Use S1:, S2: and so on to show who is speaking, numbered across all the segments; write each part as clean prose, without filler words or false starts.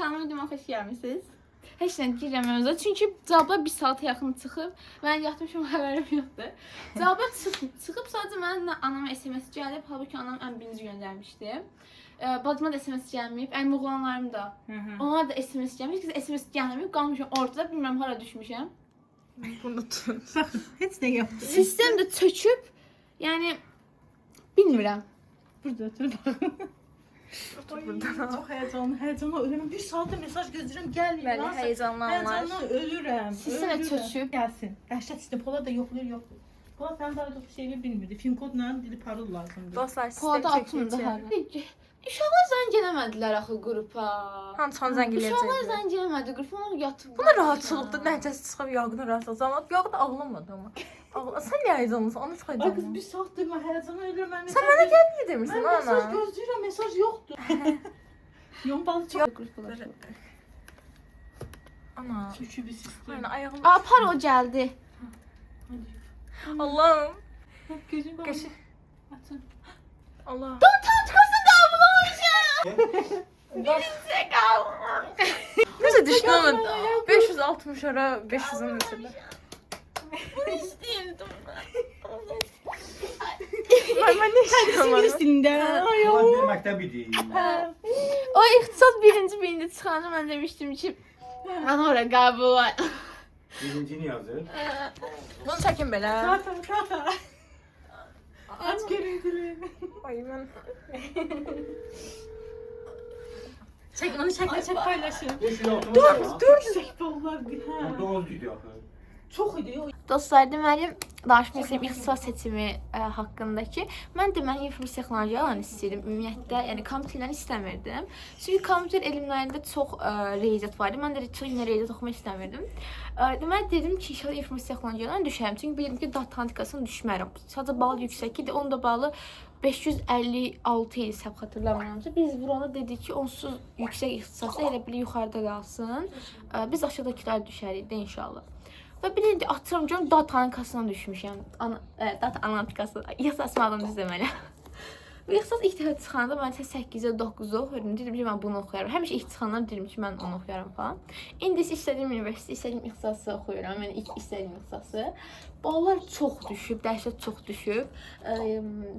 S1: kanalıma videoma xoş gəlmisiniz. Heç nə deyirəm özə. Çünki cavablar 1 saata yaxın çıxıb. Mən yatmışam, xəbərim yoxdur. Cavablar çıxıb sadəcə mənə anama SMS gəlib. Halbuki anam ən birinci göndərmişdi. Bacıma da SMS gəlməyib. Əlim oğlanlarım da. Onlar da SMS gəlməyib. Heç SMS gəlməyib. Qalmışam ortada. Bilmirəm hara düşmüşəm.
S2: Bunu tut. Heç nə yaptı.
S1: Sistem də çöküb. Yəni bilmirəm.
S2: Burada otur baxın. Çok heyecanlı ölürüm. Bir saattir mesaj gözləyirəm, gəlmir.
S1: Bəli,
S2: Heyecanla ölürəm.
S1: Sistem də çöküb.
S2: Gəlsin. Dəhşət sistem. Polad da yoxlayır. Polad sənin daha çox şeyi bilmirdi. Film kodla dili parol lazımdır.
S3: Dostlar
S1: Polada atımdı hələ. Uşaqlar zəng eləmədilər axı qrupa.
S3: Hançan zəng
S1: Uşaqlar
S3: eləyəcəklər.
S1: zəng eləmədi, qrup onlar yatıb.
S3: Buna rahatçılıqda nəticəsi çıxıb Yağqın rahatsız. Zaman Yağqın da ağlamadı ama. Sən niyə heyecanlısın? Onu
S2: Ay
S3: çıxacağım.
S2: kız bir saattir mən heyecanla ölürüm.
S3: Sən mənə gəlmir demirsən
S2: Mən mesaj
S3: ana.
S2: gözləyirəm, mesaj yoxdur. Yon balı çox
S1: Qruplar.
S3: Ana.
S2: çökü bir sistem.
S3: Aynen ayağım.
S1: Aa, paro gəldi.
S3: Allah'ım.
S2: Gözüm bağlı.
S3: Qəşi.
S2: Atın.
S3: Allah.
S1: Tantıqası qəbul olmuşam. Birinci qəbul.
S3: Necə düşdü onun? 560 ara 500'ün mesela.
S1: Bunu istəyirdim.
S3: Ben ne istiyorum?
S2: Üstündə. Ay
S4: Ulan bir məktəb idi.
S1: O ixtisas birinci çıxanda mən demişdim ki, mən ora qəbul var.
S4: Birincini yazır.
S3: Bunu çəkin belə.
S2: Kata. Aç görüntülü.
S3: Ay mən.
S2: Çek onu çek paylaşın.
S4: 5 il altına var.
S2: Çek bollar bir ha.
S4: Orada 10 idi axı.
S2: Çox idi o.
S1: Dostlar, deməli, danışmaq istəyirəm ixtisas seçimi haqqında ki, mən deməli informasiya texnologiyalarını istəyirdim ümumiyyətlə, yəni kompüterləri istəmirdim. Çünki kompüter elmlərində çox riyaziyyat var idi. Mən də çox yine riyaziyyat oxumaq istəmirdim. Deməli dedim ki, inşallah informasiya texnologiyalarına düşərəm. Çünki bildim ki, data analitikasına düşmərəm. Sadəcə bal yüksək idi. Onun da balı 556 idi səhv xatırlamıramsa. Biz vuranda dedik ki, onsuz yüksək ixtisası elə bil yuxarıda qalsın. Biz aşağıdakılar düşərik də inşallah. Və bilindi, atıram görüm, data analitikasına düşmüşəm. Data analitikası, ixtisas adını düz deməli. Bu ixtisas ilk dəfə çıxanda mən 8-ə 9-a oxuyurdum. Dedim ki, mən bunu oxuyaram. Həmişə ilk çıxanlar dedim ki, mən onu oxuyaram falan. İndi isə istədiyim universitet, istədiyim ixtisası oxuyuram. Yəni ilk istədiyim ixtisası. Ballar çox düşüb, dəhşət çox düşüb.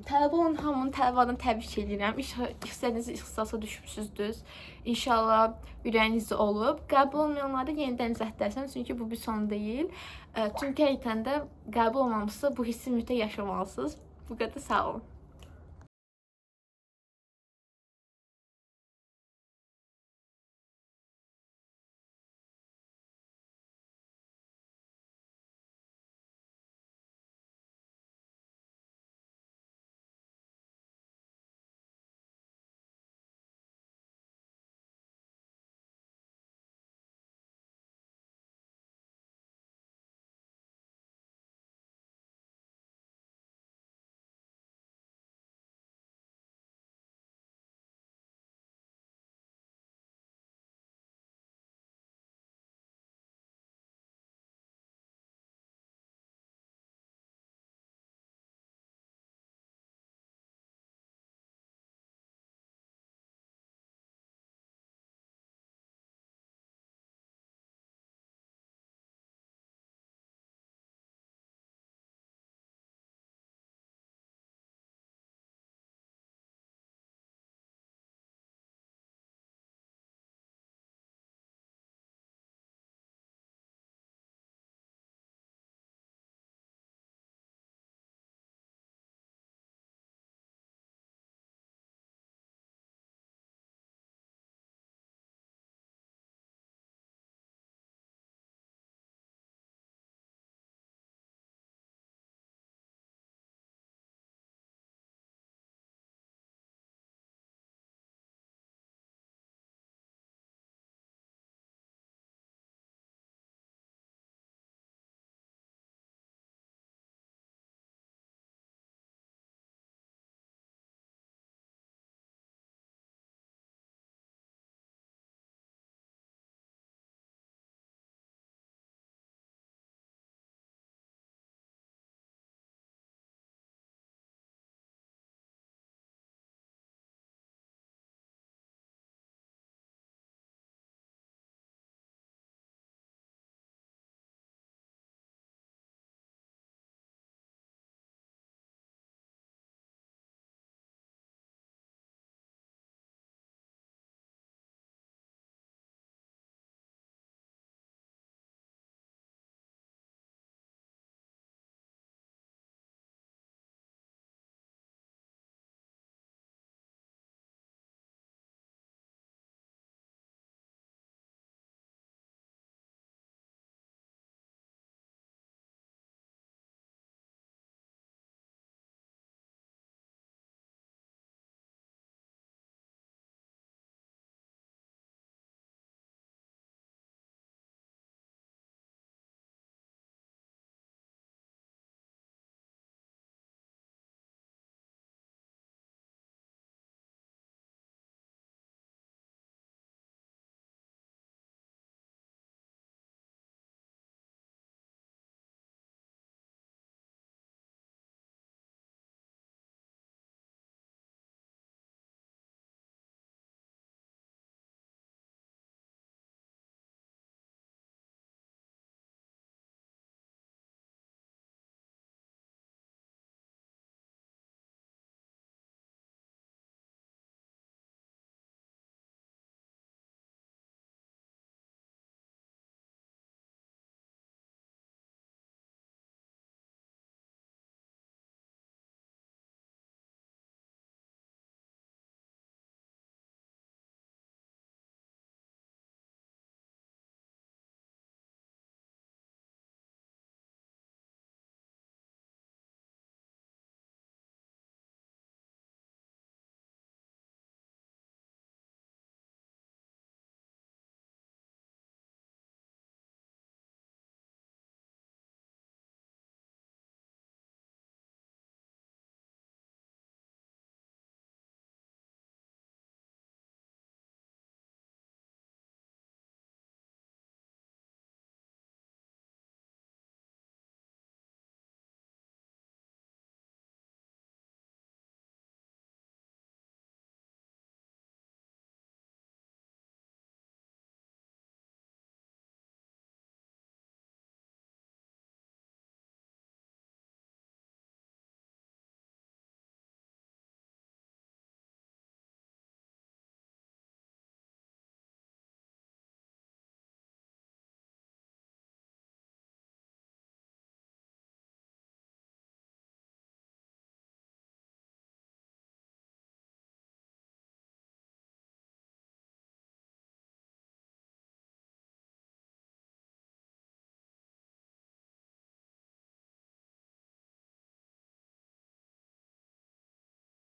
S1: Tələbə olan hamının tələbədən təbrik edirəm. İstədiyiniz ixtisasa düşmüsünüzdür. İnşallah ürəyinizdə olub. Qəbul olmayanları yenidən izlətdirərsəm, çünki bu bir son deyil. Çünki həqiqətən də qəbul olmamışsa bu hissi mütləq yaşamalısınız. Bu qədər sağ olun.